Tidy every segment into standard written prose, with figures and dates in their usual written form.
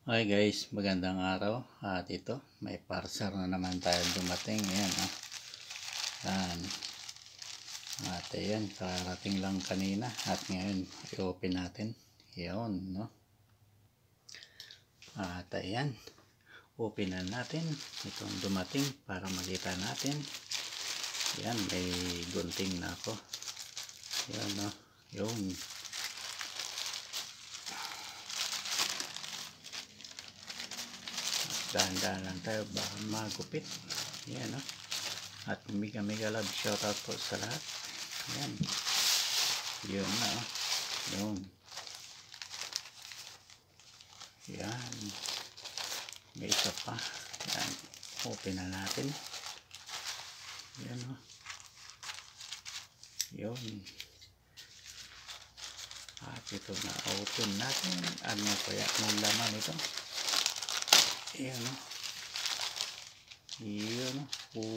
Hi guys, magandang araw. At ito, may parcel na naman tayo dumating. Ayan, oh. Ayan. At ayan, karating lang kanina. At ngayon, i-open natin. Ayan, no? At ayan, openan natin. Itong dumating para makita natin. Ayan, may gunting na ako. Ayan, no? Ayan. Dahan-dahan lang tayo baka magupit. Ayan, no? At mega love shoutout po sa lahat. Ayan. Yun na, oh. Yun. Yan. May isa pa. Yan. Open na natin. Yan, oh. Yun. At ito na open natin. Ano kaya ang laman ito? Yan, oh. Yun, oh.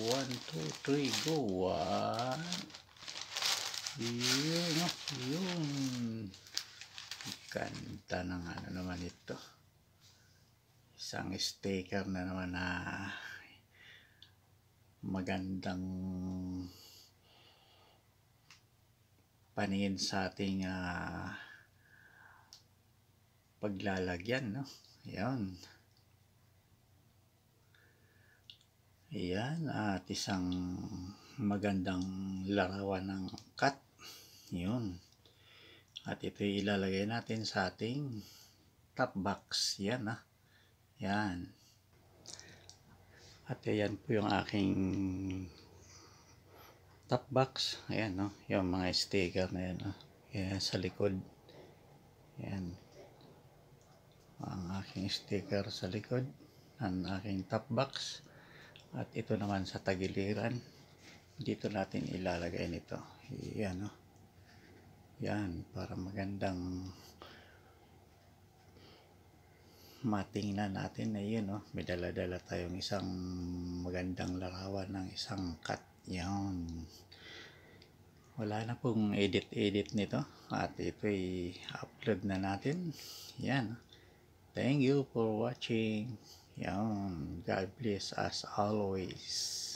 1, 2, 3, go. 1. Yun, oh. Yun. Ganda ng ano naman ito. Isang sticker na naman na magandang paningin sa ating paglalagyan, no? Ayan. Ayan, at isang magandang larawan ng cat. Yun. At ito ilalagay natin sa ating top box. Yan, Yan. At ayan po yung aking top box. Ayan, no? Yung mga sticker na yan, Ayan, sa likod. Ayan. Ang aking sticker sa likod. Ang aking top box. At ito naman sa tagiliran. Dito natin ilalagay nito. Ayan, Yan, para magandang matingnan natin na yun, may dala-dala tayong isang magandang larawan ng isang cat. Yan. Wala na pong edit nito at ito ay upload na natin. Yan. Thank you for watching. Yan. God bless as always.